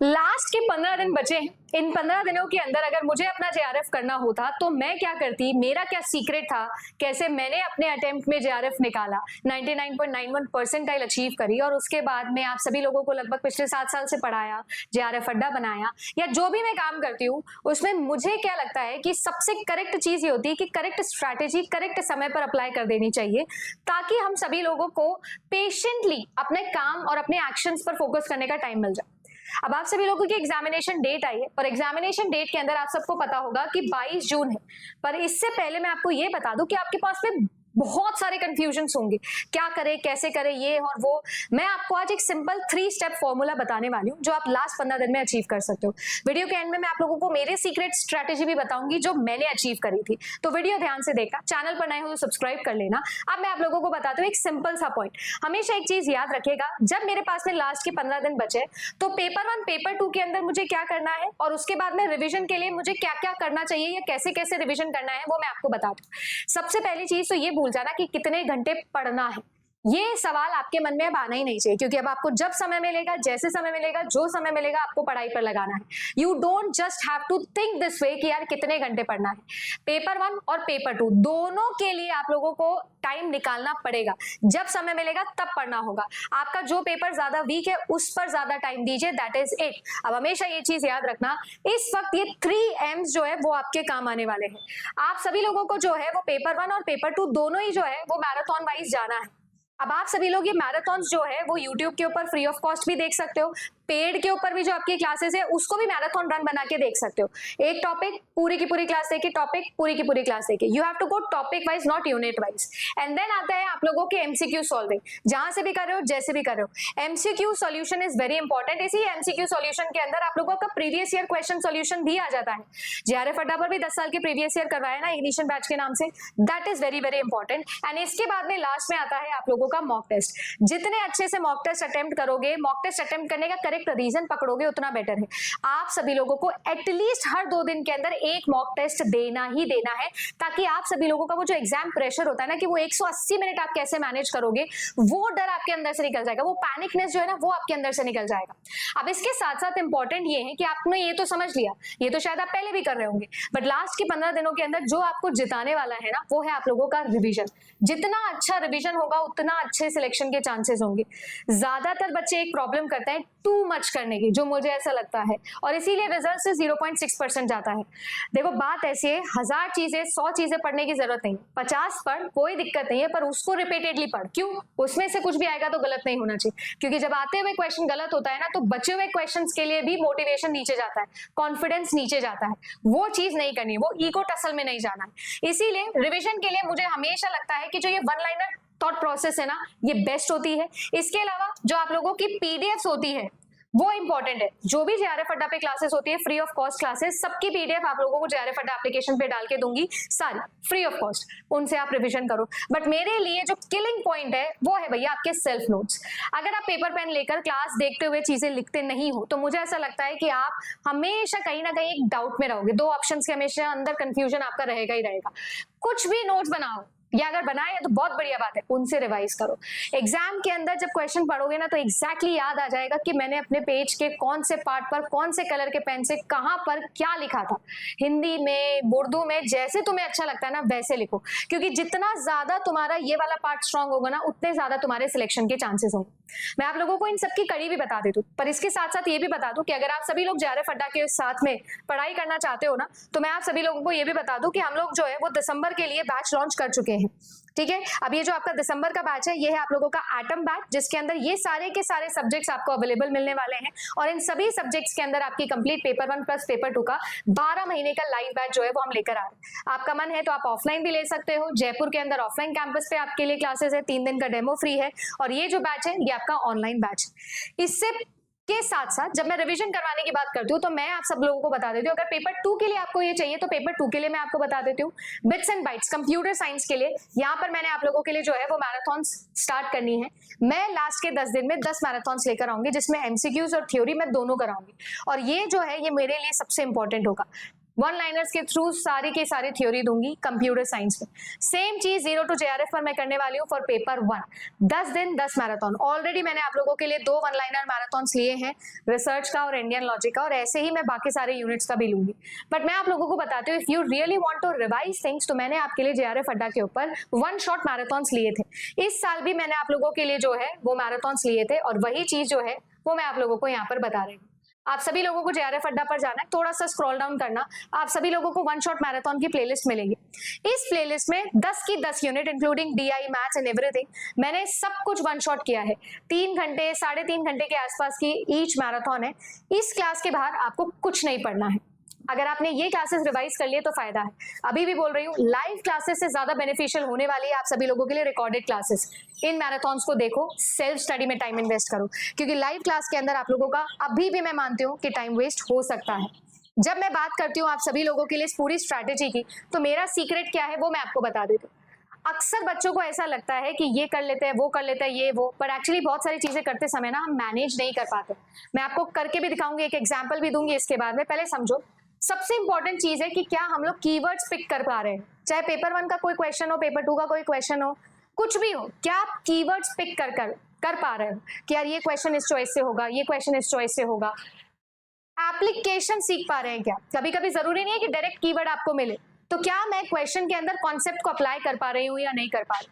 Last के 15 दिन बचे हैं। इन 15 दिनों के अंदर अगर मुझे अपना जेआरएफ करना होता तो मैं क्या करती, मेरा क्या सीक्रेट था, कैसे मैंने अपने अटेम्प्ट में जेआरएफ निकाला, 99.91 परसेंटाइल अचीव करी और उसके बाद मैं आप सभी लोगों को लगभग पिछले 7 साल से पढ़ाया, जेआरएफ अड्डा बनाया, या जो भी मैं काम करती हूँ उसमें मुझे क्या लगता है कि सबसे करेक्ट चीज ये होती है कि करेक्ट स्ट्रैटेजी करेक्ट समय पर अप्लाई कर देनी चाहिए, ताकि हम सभी लोगों को पेशेंटली अपने काम और अपने एक्शंस पर फोकस करने का टाइम मिल जाए। अब आप सभी लोगों की एग्जामिनेशन डेट आई है और एग्जामिनेशन डेट के अंदर आप सबको पता होगा कि 22 जून है, पर इससे पहले मैं आपको ये बता दूं कि आपके पास में बहुत सारे कंफ्यूजन्स होंगे, क्या करें कैसे करें ये और वो। मैं आपको आज एक सिंपल 3 स्टेप फॉर्मूला बताने वाली हूँ जो आप लास्ट 15 दिन में अचीव कर सकते हो। वीडियो के एंड में मैं आप लोगों को मेरे सीक्रेट स्ट्रेटेजी भी बताऊंगी जो मैंने अचीव करी थी, तो वीडियो ध्यान से देखना, चैनल पर नए हो तो सब्सक्राइब कर लेना। अब मैं आप लोगों को बताती हूँ एक सिंपल सा पॉइंट। हमेशा एक चीज याद रखिएगा, जब मेरे पास में लास्ट के 15 दिन बचे तो पेपर 1 पेपर 2 के अंदर मुझे क्या करना है और उसके बाद में रिविजन के लिए मुझे क्या क्या करना चाहिए या कैसे कैसे रिविजन करना है वो मैं आपको बताती हूँ। सबसे पहली चीज तो ये भूल जाना कि कितने घंटे पढ़ना है। ये सवाल आपके मन में अब आना ही नहीं चाहिए, क्योंकि अब आपको जब समय मिलेगा, जैसे समय मिलेगा, जो समय मिलेगा आपको पढ़ाई पर लगाना है। You don't just have to think this way कि यार कितने घंटे पढ़ना है। पेपर 1 और पेपर 2 दोनों के लिए आप लोगों को टाइम निकालना पड़ेगा। जब समय मिलेगा तब पढ़ना होगा। आपका जो पेपर ज्यादा वीक है उस पर ज्यादा टाइम दीजिए, दैट इज इट। अब हमेशा ये चीज याद रखना, इस वक्त ये 3 M's जो है वो आपके काम आने वाले हैं। आप सभी लोगों को जो है वो पेपर 1 और पेपर 2 दोनों ही जो है वो मैराथन वाइज जाना है। अब आप सभी लोग ये मैराथन जो है वो YouTube के ऊपर फ्री ऑफ कॉस्ट भी देख सकते हो, पेड के ऊपर भी जो आपकी क्लासेस है उसको भी मैराथन रन बना के देख सकते हो। एक टॉपिक पूरी की पूरी क्लास देखिए, टॉपिक पूरी की पूरी क्लास देखिए। You have to go topic wise not unit wise. And then आता है आप लोगों के एमसीक्यू सॉल्विंग, जहां से भी कर रहे हो जैसे भी कर रहे हो। MCQ solution is very important. इसी एमसीक्यू सॉल्यूशन के अंदर आप लोगों का प्रीवियस ईयर क्वेश्चन सॉल्यूशन भी आ जाता है। जेआरएफ अड्डा पर भी 10 साल के प्रीवियस ईयर करवाया ना इग्निशन बैच के नाम से, that is very very important. And इसके बाद में लास्ट में आता है आप लोगों का मॉक टेस्ट। जितने अच्छे से मॉक टेस्ट अटेम्प्ट करोगे, मॉक टेस्ट अटेम्प्ट करने का करेक्ट रीजन पकड़ोगे उतना बेटर है। आप सभी लोगों को एटलीस्ट हर 2 दिन के अंदर एक मॉक टेस्ट देना ही देना है, ताकि आप सभी लोगों का वो जो एग्जाम प्रेशर होता है ना कि वो 180 मिनट आप कैसे मैनेज करोगे, वो डर आपके अंदर से निकल जाएगा, वो पैनिकनेस जो है ना वो आपके अंदर से निकल जाएगा। अब इसके साथ साथ इंपॉर्टेंट ये है कि आपने ये तो समझ लिया, ये तो शायद आप पहले भी कर रहे होंगे, बट लास्ट के 15 दिनों के अंदर जो आपको जिताने वाला है ना वो है आप लोगों का रिविजन। जितना अच्छा रिविजन होगा उतना अच्छे सिलेक्शन के चांसेस होंगे। ज्यादातर बच्चे एक प्रॉब्लम करते हैं टू मच करने की, जो मुझे ऐसा लगता है, और इसीलिए रिजल्ट से 0.6% जाता है। देखो बात ऐसी है, 1000 चीजें 100 चीजें पढ़ने की जरूरत नहीं, 50 पढ़ कोई दिक्कत नहीं है, पर उसको रिपीटेडली पढ़। क्यों? उसमें से कुछ भी आएगा तो गलत नहीं होना चाहिए, क्योंकि जब आते हुए क्वेश्चन गलत होता है ना तो बचे हुए क्वेश्चंस के लिए भी मोटिवेशन नीचे जाता है, कॉन्फिडेंस नीचे जाता है। वो चीज नहीं करनी, वो ईगो टसल में नहीं जाना है। इसीलिए रिविजन के लिए मुझे हमेशा लगता है कि जो ये 1 लाइनर थॉट प्रोसेस है ना ये बेस्ट होती है। इसके अलावा जो आप लोगों की पीडीएफ होती है वो इंपॉर्टेंट है। जो भी जेआरएफ अड्डा पे क्लासेस होती है, फ्री ऑफ कॉस्ट क्लासेस, सबकी पीडीएफ आप लोगों को जेआरएफ अड्डा एप्लीकेशन पे डाल के दूंगी, सारी फ्री ऑफ कॉस्ट, उनसे आप रिवीजन करो। बट मेरे लिए जो किलिंग पॉइंट है वो है भैया आपके सेल्फ नोट्स। अगर आप पेपर पेन लेकर क्लास देखते हुए चीजें लिखते नहीं हो तो मुझे ऐसा लगता है कि आप हमेशा कहीं ना कहीं एक डाउट में रहोगे। 2 ऑप्शन के हमेशा अंदर कंफ्यूजन आपका रहेगा ही रहेगा। कुछ भी नोट्स बनाओ, या अगर बनाए तो बहुत बढ़िया बात है, उनसे रिवाइज करो। एग्जाम के अंदर जब क्वेश्चन पढ़ोगे ना तो एग्जैक्टली याद आ जाएगा कि मैंने अपने पेज के कौन से पार्ट पर कौन से कलर के पेन से कहां पर क्या लिखा था। हिंदी में, उर्दू में, जैसे तुम्हें अच्छा लगता है ना वैसे लिखो, क्योंकि जितना ज्यादा तुम्हारा ये वाला पार्ट स्ट्रांग होगा ना उतने ज्यादा तुम्हारे सिलेक्शन के चांसेस होंगे। मैं आप लोगों को इन सबकी कड़ी भी बता देती हूँ, पर इसके साथ साथ ये भी बता दूं कि अगर आप सभी लोग जेआरएफ अड्डा के साथ में पढ़ाई करना चाहते हो ना तो मैं आप सभी लोगों को ये भी बता दूं कि हम लोग जो है वो दिसंबर के लिए बैच लॉन्च कर चुके हैं। ठीक है, अब ये जो आपका दिसंबर का बैच है ये है आप लोगों का एटम बैच, जिसके अंदर ये सारे के सारे सब्जेक्ट्स आपको अवेलेबल मिलने वाले हैं, और इन सभी सब्जेक्ट्स के अंदर आपकी कंप्लीट पेपर 1 प्लस पेपर 2 का 12 महीने का लाइव बैच जो है वो हम लेकर आ रहे हैं। आपका मन है तो आप ऑफलाइन भी ले सकते हो, जयपुर के अंदर ऑफलाइन कैंपस पे आपके लिए क्लासेस है, 3 दिन का डेमो फ्री है, और ये जो बैच है ये आपका ऑनलाइन बैच। इससे के साथ साथ जब मैं रिवीजन करवाने की बात करती हूँ तो मैं आप सब लोगों को बता देती हूँ, अगर पेपर 2 के लिए आपको ये चाहिए तो पेपर 2 के लिए मैं आपको बता देती हूँ। Bits and bytes computer science के लिए यहाँ पर मैंने आप लोगों के लिए जो है वो मैराथन स्टार्ट करनी है। मैं लास्ट के 10 दिन में 10 मैराथन लेकर आऊंगी, जिसमें एमसीक्यूज और थ्योरी मैं दोनों कराऊंगी, और ये जो है ये मेरे लिए सबसे इंपॉर्टेंट होगा। वन लाइनर्स के थ्रू सारी की सारी थ्योरी दूंगी कंप्यूटर साइंस में। सेम चीज 0 to JRF पर मैं करने वाली हूँ फॉर पेपर 1। 10 दिन 10 मैराथन। ऑलरेडी मैंने आप लोगों के लिए 2 वन लाइनर मैराथन्स लिए हैं, रिसर्च का और इंडियन लॉजिक का, और ऐसे ही मैं बाकी सारे यूनिट्स का भी लूंगी। बट मैं आप लोगों को बताती हूँ, if you really want to revise things, तो मैंने आपके लिए JRF अड्डा के ऊपर 1 शॉट मैराथन्स लिए थे। इस साल भी मैंने आप लोगों के लिए जो है वो मैराथन्स लिए थे, और वही चीज जो है वो मैं आप लोगों को यहाँ पर बता रही हूँ। आप सभी लोगों को JRF अड्डा पर जाना है, थोड़ा सा स्क्रॉल डाउन करना, आप सभी लोगों को 1 शॉट मैराथन की प्लेलिस्ट मिलेगी। इस प्लेलिस्ट में 10 की 10 unit including DI maths and everything, मैंने सब कुछ 1 शॉट किया है। 3 घंटे 3.5 घंटे के आसपास की ईच मैराथन है। इस क्लास के बाहर आपको कुछ नहीं पढ़ना है। अगर आपने ये क्लासेस रिवाइज कर लिए तो फायदा है। अभी भी बोल रही हूँ, लाइव क्लासेस से ज्यादा बेनिफिशियल होने वाली है आप सभी लोगों के लिए रिकॉर्डेड क्लासेस। इन मैराथन्स को देखो, सेल्फ स्टडी में टाइम इन्वेस्ट करो, क्योंकि लाइव क्लास के अंदर आप लोगों का अभी भी मैं मानती हूँ कि टाइम वेस्ट हो सकता है। जब मैं बात करती हूँ आप सभी लोगों के लिए इस पूरी स्ट्रैटेजी की, तो मेरा सीक्रेट क्या है वो मैं आपको बता देती हूँ। अक्सर बच्चों को ऐसा लगता है कि ये कर लेते हैं, वो कर लेते हैं, ये वो, पर एक्चुअली बहुत सारी चीजें करते समय ना हम मैनेज नहीं कर पाते। मैं आपको करके भी दिखाऊंगी, एक एग्जाम्पल भी दूंगी इसके बाद में। पहले समझो, सबसे इंपॉर्टेंट चीज है कि क्या हम लोग कीवर्ड्स पिक कर पा रहे हैं। चाहे पेपर 1 का कोई क्वेश्चन हो, पेपर 2 का कोई क्वेश्चन हो, कुछ भी हो, क्या आप कीवर्ड्स पिक कर पा रहे हो कि यार ये क्वेश्चन इस चॉइस से होगा, ये क्वेश्चन इस चॉइस से होगा। एप्लीकेशन सीख पा रहे हैं क्या? कभी कभी जरूरी नहीं है कि डायरेक्ट कीवर्ड आपको मिले, तो क्या मैं क्वेश्चन के अंदर कॉन्सेप्ट को अप्लाई कर पा रही हूँ या नहीं कर पा रही?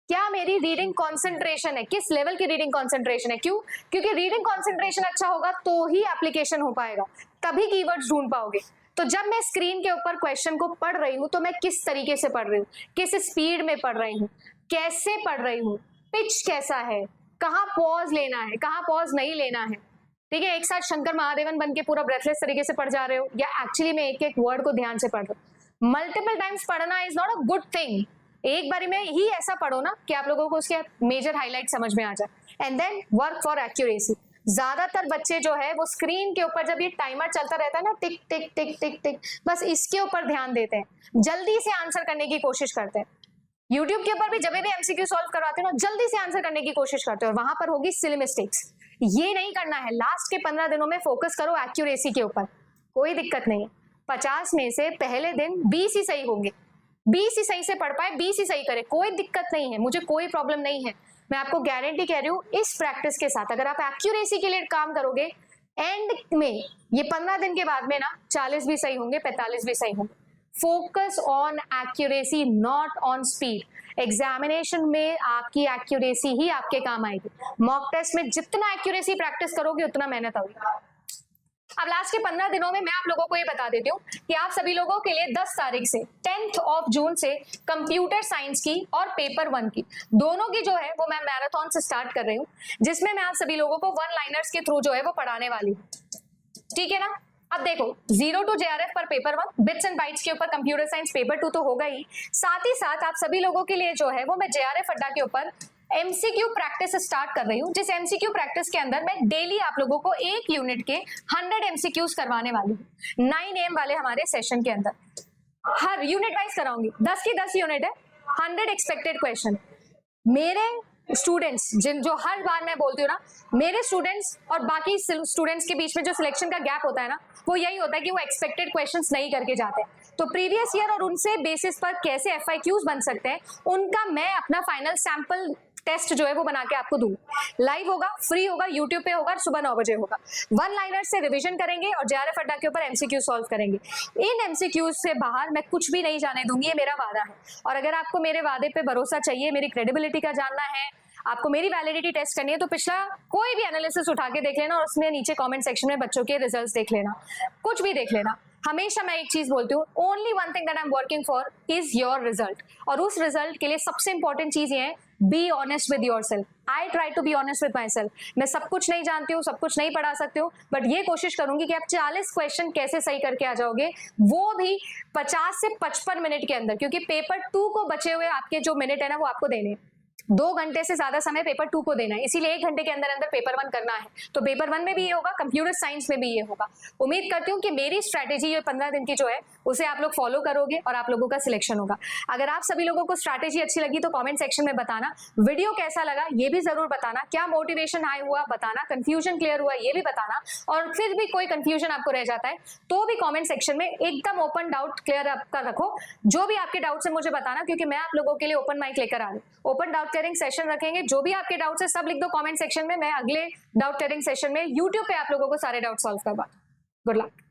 क्या मेरी रीडिंग कॉन्सेंट्रेशन है, किस लेवल की रीडिंग कॉन्सेंट्रेशन है? क्यों? क्योंकि रीडिंग कॉन्सेंट्रेशन अच्छा होगा तो ही एप्लीकेशन हो पाएगा, तभी कीवर्ड्स ढूंढ पाओगे। तो जब मैं स्क्रीन के ऊपर क्वेश्चन को पढ़ रही हूँ तो मैं किस तरीके से पढ़ रही हूँ, किस स्पीड में पढ़ रही हूँ, कैसे पढ़ रही हूँ, पिच कैसा है, कहाँ पॉज लेना है, कहाँ पॉज नहीं लेना है। ठीक है, एक साथ शंकर महादेवन बन के पूरा ब्रेथलेस तरीके से पढ़ जा रहे हो, या एक्चुअली में एक एक वर्ड को ध्यान से पढ़ रहे हो। मल्टीपल टाइम्स पढ़ना is not a good thing. एक बारी में ही ऐसा पढ़ो ना कि आप लोगों को उसके मेजर हाईलाइट समझ में आ जाए, and then work for accuracy. ज्यादातर बच्चे जो है वो स्क्रीन के ऊपर जब ये टाइमर चलता रहता है ना, टिक टिक टिक टिक टिक, बस इसके ऊपर ध्यान देते हैं, जल्दी से आंसर करने की कोशिश करते हैं। यूट्यूब के ऊपर भी जब भी MCQ सॉल्व करवाते हो ना, जल्दी से आंसर करने की कोशिश करते हो, और वहां पर होगी सिली मिस्टेक्स। ये नहीं करना है। लास्ट के 15 दिनों में फोकस करो एक्यूरेसी के ऊपर, कोई दिक्कत नहीं है। 50 में से पहले दिन 20 ही सही होंगे, 20 ही सही से पढ़ पाए, 20 ही सही करे, कोई दिक्कत नहीं है, मुझे कोई प्रॉब्लम नहीं है। मैं आपको गारंटी कह रही हूँ, इस प्रैक्टिस के साथ अगर आप एक्यूरेसी के लिए काम करोगे, एंड में ये 15 दिन के बाद में ना 40 भी सही होंगे, 45 भी सही होंगे। Focus on accuracy, not on speed. Examination में आपकी एक्यूरेसी ही आपके काम आएगी। मॉक टेस्ट में जितना एक्यूरेसी प्रैक्टिस करोगे उतना मेहनत होगी। अब लास्ट के 15 दिनों में मैं आप लोगों को ये बता देती हूँ कि आप सभी लोगों के लिए 10 तारीख से 10th of June से कंप्यूटर साइंस की और पेपर 1 की दोनों की जो है वो मैं मैराथन से स्टार्ट कर रही हूँ, जिसमें मैं आप सभी लोगों को वन लाइनर्स के थ्रू जो है वो पढ़ाने वाली हूँ। ठीक है ना? अब देखो, 0 to JRF पर पेपर 1, बिट्स एंड बाइट्स के ऊपर कंप्यूटर साइंस पेपर 2 तो होगा ही, साथ ही साथ आप सभी लोगों के लिए जो है वो मैं JRF अड्डा के ऊपर MCQ प्रैक्टिस स्टार्ट कर रही हूँ, जिस MCQ प्रैक्टिस के अंदर मैं डेली आप लोगों को एक यूनिट के 100 MCQs करवाने वाली हूँ। 9 AM वाले हमारे सेशन के अंदर हर यूनिट वाइज कराऊंगी। 10 की 10 यूनिट है, 100 एक्सपेक्टेड क्वेश्चन। मेरे स्टूडेंट्स जो हर बार मैं बोलती हूँ ना, मेरे स्टूडेंट्स और बाकी स्टूडेंट्स के बीच में जो सिलेक्शन का गैप होता है ना, वो यही होता है कि वो एक्सपेक्टेड क्वेश्चंस नहीं करके जाते। तो प्रीवियस ईयर और उनसे बेसिस पर कैसे FIQs बन सकते हैं, उनका मैं अपना फाइनल सैंपल टेस्ट जो है वो बना के आपको दूँ। लाइव होगा, फ्री होगा, यूट्यूब पे होगा, सुबह 9 बजे होगा। वन लाइनर से रिवीजन करेंगे और JRF अड्डा के ऊपर MCQ सॉल्व करेंगे। इन MCQ से बाहर मैं कुछ भी नहीं जाने दूंगी, ये मेरा वादा है। और अगर आपको मेरे वादे पे भरोसा चाहिए, मेरी क्रेडिबिलिटी का जानना है, आपको मेरी वैलिडिटी टेस्ट करनी है, तो पिछला कोई भी एनालिसिस उठा के देख लेना और उसमें नीचे कमेंट सेक्शन में बच्चों के रिजल्ट्स देख लेना, कुछ भी देख लेना। हमेशा मैं एक चीज बोलती हूँ, only one thing that I am working for is your result. और उस रिजल्ट के लिए सबसे इंपॉर्टेंट चीज ये है, be honest with yourself. I try to be honest with myself. मैं सब कुछ नहीं जानती हूँ, सब कुछ नहीं पढ़ा सकती हूँ, बट ये कोशिश करूंगी कि आप 40 क्वेश्चन कैसे सही करके आ जाओगे, वो भी 50 से 55 मिनट के अंदर, क्योंकि पेपर 2 को बचे हुए आपके जो मिनट है ना वो आपको देने। 2 घंटे से ज्यादा समय पेपर 2 को देना है, इसीलिए 1 घंटे के अंदर अंदर पेपर 1 करना है। तो पेपर 1 में भी ये होगा, कंप्यूटर साइंस में भी ये होगा। उम्मीद करती हूँ कि मेरी स्ट्रैटेजी ये 15 दिन की जो है उसे आप लोग फॉलो करोगे और आप लोगों का सिलेक्शन होगा। अगर आप सभी लोगों को स्ट्रैटेजी अच्छी लगी तो कमेंट सेक्शन में बताना, वीडियो कैसा लगा ये भी जरूर बताना, क्या मोटिवेशन हाई हुआ बताना, कंफ्यूजन क्लियर हुआ ये भी बताना, और फिर भी कोई कंफ्यूजन आपको रह जाता है तो भी कमेंट सेक्शन में एकदम ओपन डाउट क्लियर कर रखो। जो भी आपके डाउट्स है मुझे बताना, क्योंकि मैं आप लोगों के लिए ओपन माइक लेकर आ रही हूँ। ओपन डाउट क्लियरिंग सेशन रखेंगे, जो भी आपके डाउट्स है सब लिख दो कमेंट सेक्शन में, मैं अगले डाउट क्लियरिंग सेशन में यूट्यूब पे आप लोगों को सारे डाउट सॉल्व करवा। Good luck.